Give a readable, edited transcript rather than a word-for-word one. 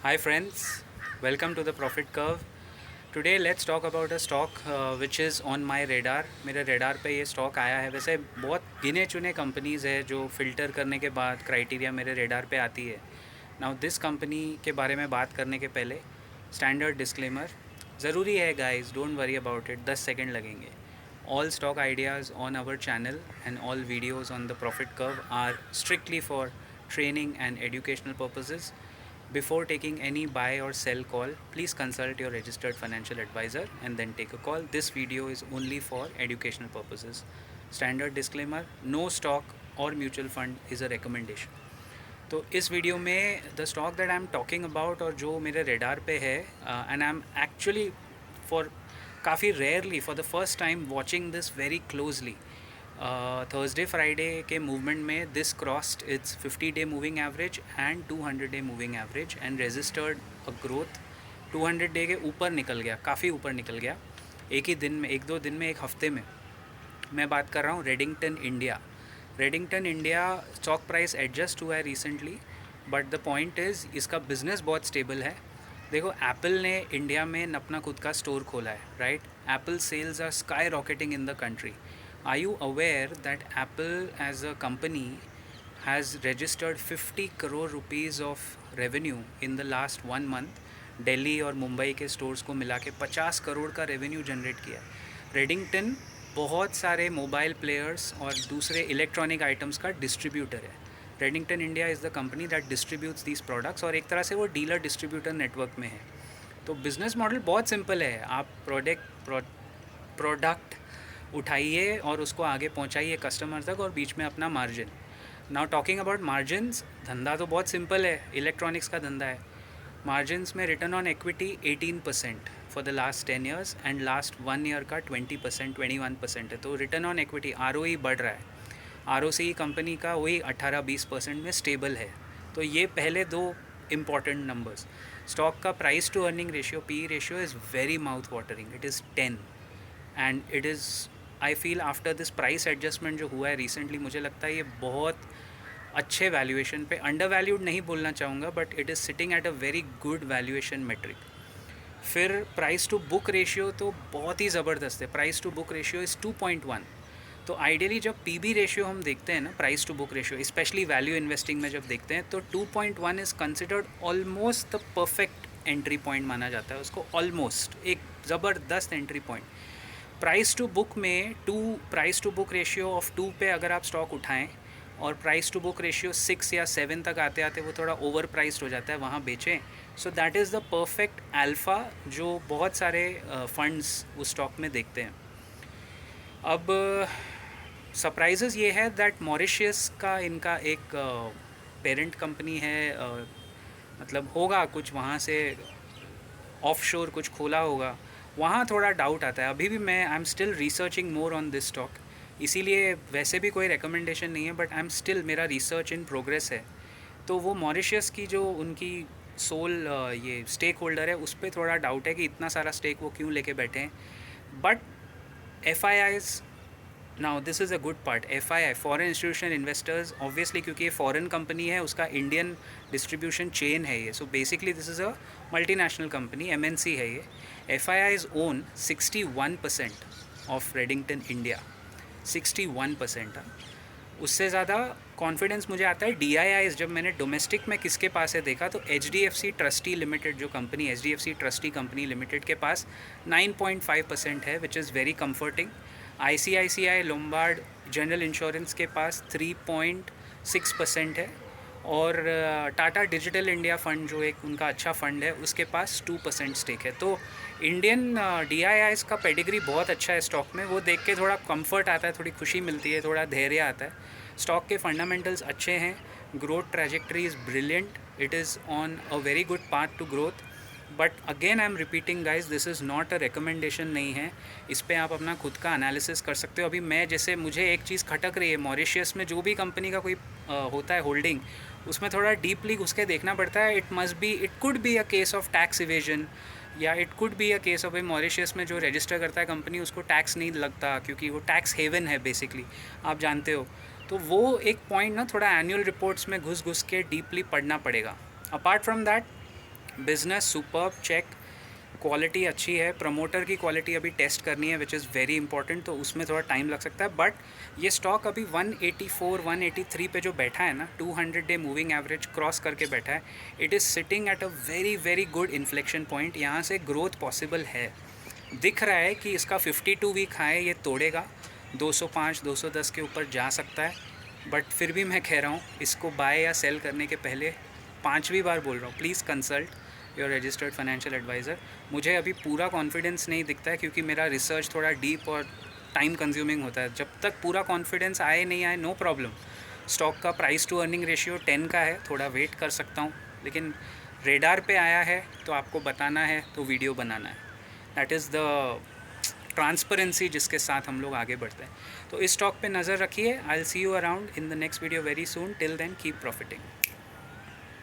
Hi friends, welcome to the Profit Curve. Today let's talk about a stock which is on my radar. मेरे radar पे ये stock आया है. वैसे बहुत गिने चुने companies है जो filter करने के बाद criteria मेरे radar पे आती है. Now this company के बारे में बात करने के पहले standard disclaimer ज़रूरी है guys, don't worry about it. 10 second लगेंगे. All stock ideas on our channel and all videos on the Profit Curve are strictly for training and educational purposes. Before taking any buy or sell call, please consult your registered financial advisor and then take a call. This video is only for educational purposes. Standard disclaimer, no stock or mutual fund is a recommendation. तो इस video में the stock that I am talking about और जो मेरे radar पे है and I am actually for काफ़ी rarely for the first time watching this very closely. Thursday Friday के मूवमेंट में this crossed its 50-day moving average and 200-day moving average and registered a growth. 200-day के ऊपर निकल गया, काफ़ी ऊपर निकल गया एक ही दिन में, एक दो दिन में, एक हफ्ते में. मैं बात कर रहा हूँ Redington India. Redington India stock price adjust हुआ है recently, but the point is इसका बिज़नेस बहुत स्टेबल है. देखो, एप्पल ने इंडिया में अपना खुद का स्टोर खोला है, right? Apple sales are skyrocketing in the country. Are you aware that Apple as a company has registered 50 crore rupees of revenue in the last 1 month? Delhi और मुंबई के स्टोर्स को मिला के 50 करोड़ का रेवेन्यू जनरेट किया. रेडिंगटन बहुत सारे मोबाइल प्लेयर्स और दूसरे इलेक्ट्रॉनिक आइटम्स का डिस्ट्रीब्यूटर है. Redington India is the company that distributes these products और एक तरह से वो डीलर डिस्ट्रीब्यूटर नेटवर्क में है. तो बिज़नेस मॉडल बहुत सिंपल है. आप प्रोडक्ट उठाइए और उसको आगे पहुंचाइए कस्टमर तक और बीच में अपना margin. Now talking about margins, धंधा तो बहुत सिंपल है, इलेक्ट्रॉनिक्स का धंधा है. मार्जिन्स में return on equity 18% for the last 10 years and last 1 year का 20%, 21% है. तो रिटर्न ऑन इक्विटी ROE बढ़ रहा है. ROC कंपनी का वही 18-20% में स्टेबल है. तो ये पहले दो इम्पॉर्टेंट नंबर्स. स्टॉक का price to earning ratio, PE ratio is very mouth watering. It is 10 and it is, I feel after this price adjustment जो हुआ है रिसेंटली, मुझे लगता है ये बहुत अच्छे वैल्यूएशन पे, अंडर वैल्यूड नहीं बोलना चाहूँगा, but it is sitting at a very good valuation metric. फिर प्राइस टू बुक रेशियो तो बहुत ही ज़बरदस्त है. Price to book ratio is 2.1. तो आइडियली जब PB रेशियो हम देखते हैं ना, price to book ratio, specially value investing में जब देखते हैं, तो 2.1 is considered almost the perfect entry point माना जाता है उसको. ऑलमोस्ट एक ज़बरदस्त entry point. Price to book में price to book ratio of 2 पे अगर आप स्टॉक उठाएं और प्राइस टू बुक रेशियो 6 या 7 तक आते आते वो थोड़ा ओवर प्राइस्ड हो जाता है, वहाँ बेचें. So that is the perfect alpha जो बहुत सारे फंड्स उस स्टॉक में देखते हैं. अब सरप्राइजेस ये है दैट मॉरिशियस का इनका एक पेरेंट कंपनी है, मतलब होगा कुछ वहाँ से ऑफशोर कुछ खोला होगा, वहाँ थोड़ा डाउट आता है. अभी भी मैं I am still researching more on this stock, इसीलिए वैसे भी कोई रिकमेंडेशन नहीं है, बट आई एम स्टिल, मेरा रिसर्च इन प्रोग्रेस है. तो वो मॉरिशियस की जो उनकी सोल ये स्टेक होल्डर है, उस पर थोड़ा डाउट है कि इतना सारा स्टेक वो क्यों लेके बैठे हैं. But FIIs, now this is a good part. FII, foreign institutional investors, obviously क्योंकि ये फॉरेन कंपनी है, उसका इंडियन डिस्ट्रीब्यूशन चेन है ये. So basically this is a multinational company, MNC है ये. FIIs own 61% of Redington India. 61%. उससे ज़्यादा कॉन्फिडेंस मुझे आता है DIIs. जब मैंने डोमेस्टिक में किसके पास है देखा, तो HDFC ट्रस्टी लिमिटेड जो company, HDFC trustee company limited के पास 9.5% है, which is very comforting. ICICI Lombard general insurance के पास 3.6% है. और टाटा डिजिटल इंडिया फ़ंड जो एक उनका अच्छा फ़ंड है, उसके पास 2% स्टेक है. तो इंडियन DIIs का पेडिग्री बहुत अच्छा है स्टॉक में. वो देख के थोड़ा कंफर्ट आता है, थोड़ी खुशी मिलती है, थोड़ा धैर्य आता है. स्टॉक के फंडामेंटल्स अच्छे हैं. Growth trajectory is brilliant. It is on a very good path to growth. But again I am repeating guys, this is not a recommendation नहीं है. इस पर आप अपना खुद का एनालिसिस कर सकते हो. अभी मैं जैसे, मुझे एक चीज़ खटक रही है, मॉरिशियस में जो भी कंपनी का कोई होता है होल्डिंग, उसमें थोड़ा डीपली घुस के देखना पड़ता है. It could be a case of tax evasion, या it could be a case of Mauritius में जो रजिस्टर करता है कंपनी, उसको टैक्स नहीं लगता क्योंकि वो टैक्स हेवन है बेसिकली, आप जानते हो. तो वो एक पॉइंट ना, थोड़ा एनुअल रिपोर्ट्स में घुस के डीपली पढ़ना पड़ेगा. Apart from that, business superb check, quality अच्छी है, प्रमोटर की क्वालिटी अभी टेस्ट करनी है विच इज़ वेरी इंपॉर्टेंट, तो उसमें थोड़ा टाइम लग सकता है। बट ये स्टॉक अभी 184 183 पे जो बैठा है ना, 200 डे मूविंग एवरेज क्रॉस करके बैठा है। It is sitting at a very very good inflection point. यहाँ से ग्रोथ पॉसिबल है। दिख रहा है कि इसका 52 वीक हाई ये तोड़ेगा, 205 210 के ऊपर जा सकता है। बट फिर भी मैं कह रहा हूँ इसको बाय या सेल करने के पहले 5वीं बार बोल रहा हूँ, please consult your registered financial advisor. मुझे अभी पूरा कॉन्फिडेंस नहीं दिखता है क्योंकि मेरा रिसर्च थोड़ा डीप और टाइम कंज्यूमिंग होता है। जब तक पूरा कॉन्फिडेंस आए नहीं आए, नो प्रॉब्लम। स्टॉक का प्राइस टू अर्निंग रेशियो 10 का है, थोड़ा वेट कर सकता हूँ, लेकिन रेडार पे आया है तो आपको बताना है, तो वीडियो बनाना है। दैट इज़ द ट्रांसपेरेंसी जिसके साथ हम लोग आगे बढ़ते हैं। तो इस स्टॉक पे नज़र रखिए। I will see you around in the next video very soon. Till then keep profiting.